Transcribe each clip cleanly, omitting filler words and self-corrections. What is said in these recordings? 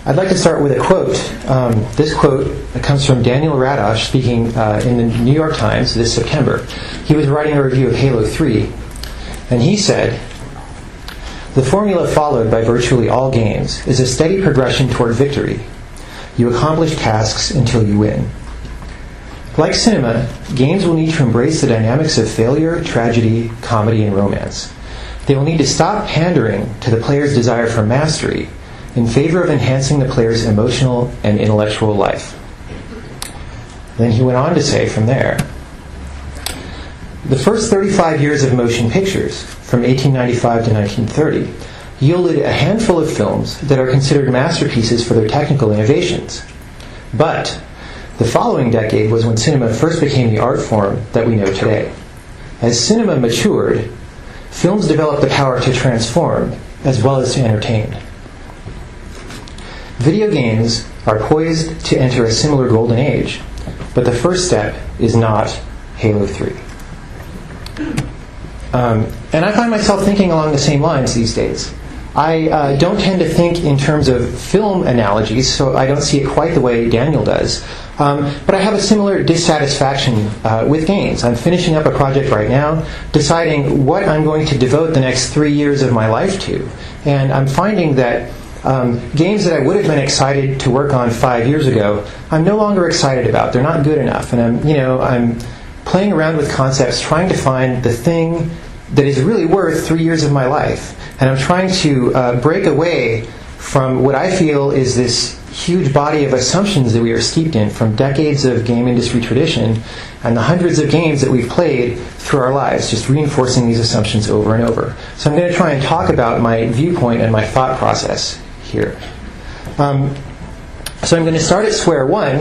I'd like to start with a quote. This quote comes from Daniel Radosh speaking in the New York Times this September. He was writing a review of Halo 3, and he said, "The formula followed by virtually all games is a steady progression toward victory. You accomplish tasks until you win. Like cinema, games will need to embrace the dynamics of failure, tragedy, comedy, and romance. They will need to stop pandering to the player's desire for mastery in favor of enhancing the player's emotional and intellectual life." Then he went on to say from there, "The first 35 years of motion pictures, from 1895 to 1930, yielded a handful of films that are considered masterpieces for their technical innovations. But the following decade was when cinema first became the art form that we know today. As cinema matured, films developed the power to transform as well as to entertain. Video games are poised to enter a similar golden age, but the first step is not Halo 3. And I find myself thinking along the same lines these days. I don't tend to think in terms of film analogies, so I don't see it quite the way Daniel does. But I have a similar dissatisfaction with games. I'm finishing up a project right now, deciding what I'm going to devote the next 3 years of my life to. And I'm finding that games that I would have been excited to work on 5 years ago, I'm no longer excited about. They're not good enough. And I'm playing around with concepts, trying to find the thing that is really worth 3 years of my life. And I'm trying to break away from what I feel is this huge body of assumptions that we are steeped in from decades of game industry tradition and the hundreds of games that we've played through our lives, just reinforcing these assumptions over and over. So I'm going to try and talk about my viewpoint and my thought process here. So I'm going to start at square one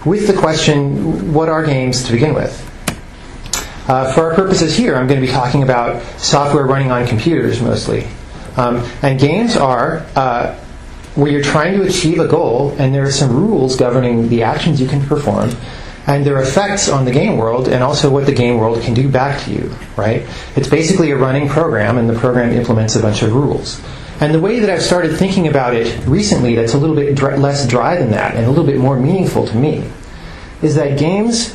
with the question, what are games to begin with? For our purposes here, I'm going to be talking about software running on computers mostly. And games are where you're trying to achieve a goal, and there are some rules governing the actions you can perform, and their effects on the game world, and also what the game world can do back to you, right? It's basically a running program, and the program implements a bunch of rules. And the way that I've started thinking about it recently that's a little bit less dry than that, and a little bit more meaningful to me, is that games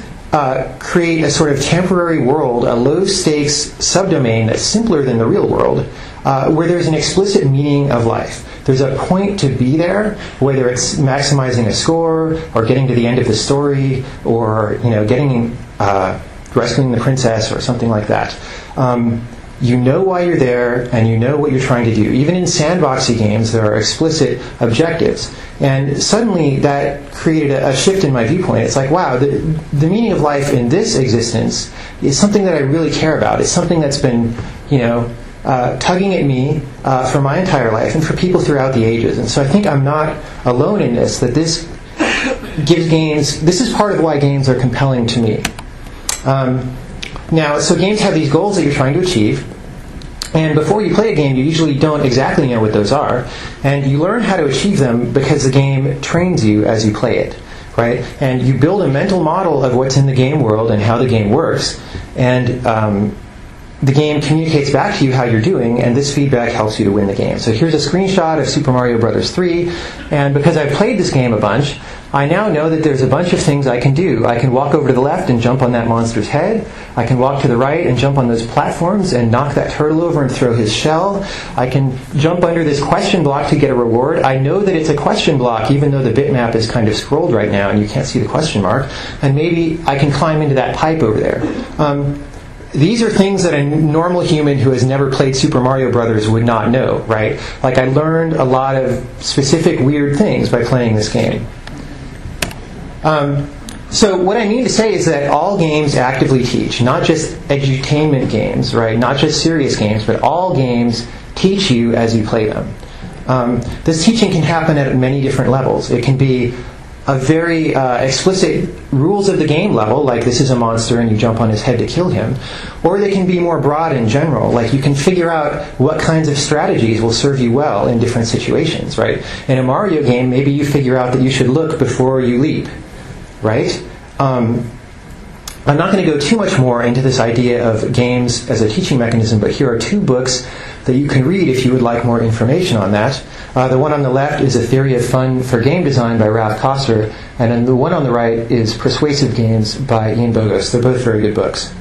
create a sort of temporary world, a low-stakes subdomain that's simpler than the real world, where there's an explicit meaning of life. There's a point to be there, whether it's maximizing a score, or getting to the end of the story, or getting rescuing the princess, or something like that. You know why you're there, and you know what you're trying to do. Even in sandboxy games, there are explicit objectives. And suddenly that created a shift in my viewpoint. It's like, wow, the meaning of life in this existence is something that I really care about. It's something that's been, tugging at me for my entire life and for people throughout the ages. And so I think I'm not alone in this, that this gives games, this is part of why games are compelling to me. Now, so games have these goals that you're trying to achieve, and before you play a game, you usually don't exactly know what those are, and you learn how to achieve them because the game trains you as you play it, right? And you build a mental model of what's in the game world and how the game works, and the game communicates back to you how you're doing, and this feedback helps you to win the game. So here's a screenshot of Super Mario Bros. 3, and because I've played this game a bunch, I now know that there's a bunch of things I can do. I can walk over to the left and jump on that monster's head. I can walk to the right and jump on those platforms and knock that turtle over and throw his shell. I can jump under this question block to get a reward. I know that it's a question block, even though the bitmap is kind of scrolled right now and you can't see the question mark. And maybe I can climb into that pipe over there. These are things that a normal human who has never played Super Mario Brothers would not know, right? Like, I learned a lot of specific weird things by playing this game. So what I mean to say is that all games actively teach, not just edutainment games, right? Not just serious games, but all games teach you as you play them. This teaching can happen at many different levels. It can be a very explicit rules of the game level, like this is a monster and you jump on his head to kill him, or they can be more broad in general, like you can figure out what kinds of strategies will serve you well in different situations, right? In a Mario game, maybe you figure out that you should look before you leap, right? I'm not going to go too much more into this idea of games as a teaching mechanism, but here are 2 books that you can read if you would like more information on that. The one on the left is A Theory of Fun for Game Design by Ralph Kosser, and then the one on the right is Persuasive Games by Ian Bogos. They're both very good books.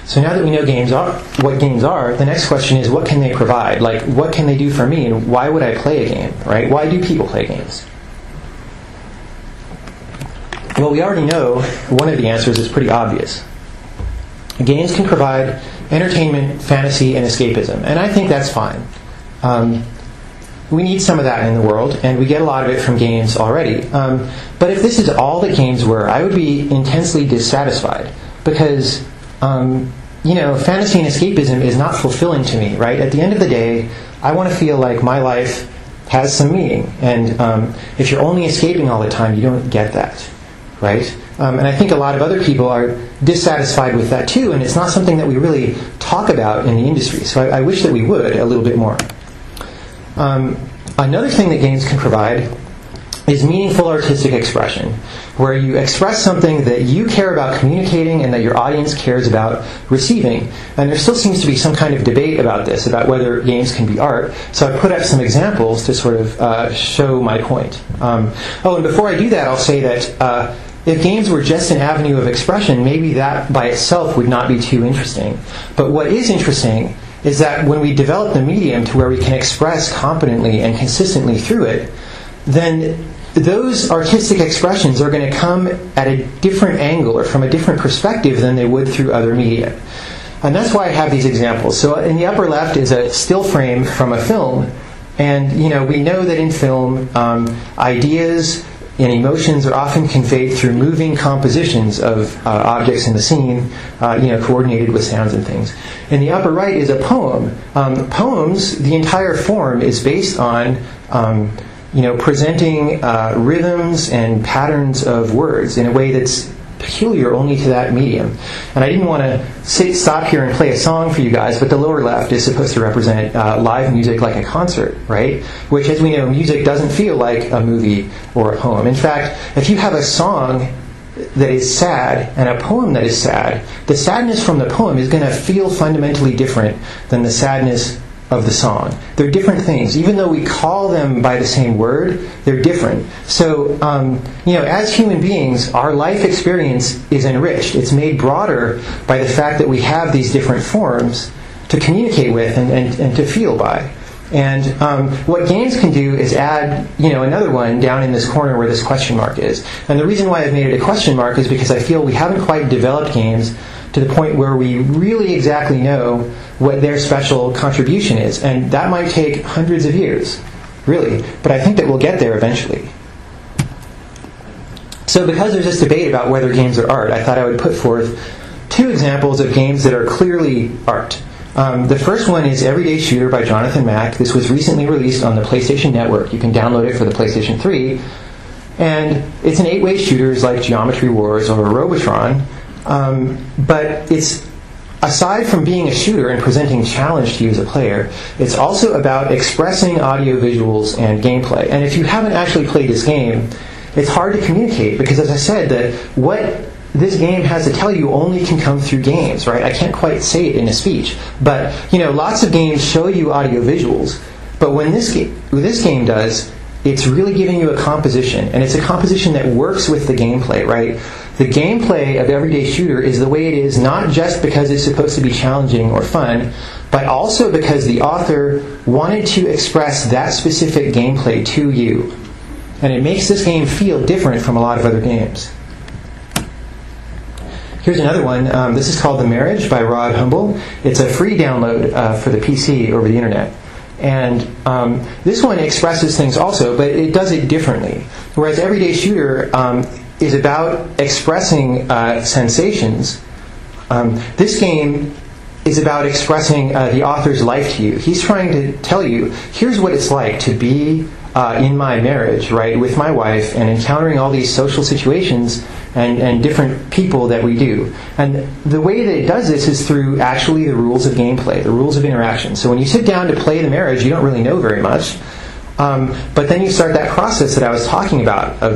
So now that we know what games are, the next question is, what can they provide? Like, what can they do for me, and why would I play a game, right? Why do people play games? Well, we already know one of the answers is pretty obvious. Games can provide entertainment, fantasy, and escapism, and I think that's fine. We need some of that in the world, and we get a lot of it from games already. But if this is all that games were, I would be intensely dissatisfied, because fantasy and escapism is not fulfilling to me, right? At the end of the day, I want to feel like my life has some meaning, and if you're only escaping all the time, you don't get that, right? And I think a lot of other people are dissatisfied with that too, and it's not something that we really talk about in the industry, so I wish that we would a little bit more. Another thing that games can provide is meaningful artistic expression, where you express something that you care about communicating and that your audience cares about receiving. And there still seems to be some kind of debate about this, about whether games can be art. So I put up some examples to sort of show my point. And before I do that, I'll say that if games were just an avenue of expression, maybe that by itself would not be too interesting. But what is interesting is that when we develop the medium to where we can express competently and consistently through it, then those artistic expressions are going to come at a different angle or from a different perspective than they would through other media. And that's why I have these examples. So in the upper left is a still frame from a film. And we know that in film, ideas and emotions are often conveyed through moving compositions of objects in the scene, coordinated with sounds and things. In the upper right is a poem. Poems, the entire form is based on presenting rhythms and patterns of words in a way that's peculiar only to that medium. And I didn't want to stop here and play a song for you guys, but the lower left is supposed to represent live music like a concert, right? Which, as we know, music doesn't feel like a movie or a poem. In fact, if you have a song that is sad and a poem that is sad, the sadness from the poem is going to feel fundamentally different than the sadness of the song. They're different things. Even though we call them by the same word, they're different. So, as human beings, our life experience is enriched. It's made broader by the fact that we have these different forms to communicate with and to feel by. And what games can do is add, another one down in this corner where this question mark is. And the reason why I've made it a question mark is because I feel we haven't quite developed games to the point where we really exactly know what their special contribution is. And that might take hundreds of years, really. But I think that we'll get there eventually. So because there's this debate about whether games are art, I thought I would put forth 2 examples of games that are clearly art. The first one is Everyday Shooter by Jonathon Mack. This was recently released on the PlayStation Network. You can download it for the PlayStation 3. And it's an 8-way shooter, it's like Geometry Wars or Robotron. But it's, aside from being a shooter and presenting challenge to you as a player, it's also about expressing audio visuals and gameplay. And if you haven't actually played this game, it's hard to communicate because, as I said, that what this game has to tell you only can come through games, right? I can't quite say it in a speech. But, lots of games show you audio visuals. But when this game does, it's really giving you a composition. And it's a composition that works with the gameplay, right? The gameplay of Everyday Shooter is the way it is, not just because it's supposed to be challenging or fun, but also because the author wanted to express that specific gameplay to you. And it makes this game feel different from a lot of other games. Here's another one. This is called The Marriage by Rod Humble. It's a free download for the PC over the internet. And this one expresses things also, but it does it differently. Whereas Everyday Shooter is about expressing sensations, this game is about expressing the author's life to you. He's trying to tell you, here's what it's like to be in my marriage, right, with my wife, and encountering all these social situations and different people that we do. And the way that it does this is through actually the rules of gameplay, the rules of interaction. So when you sit down to play The Marriage, you don't really know very much. But then you start that process that I was talking about of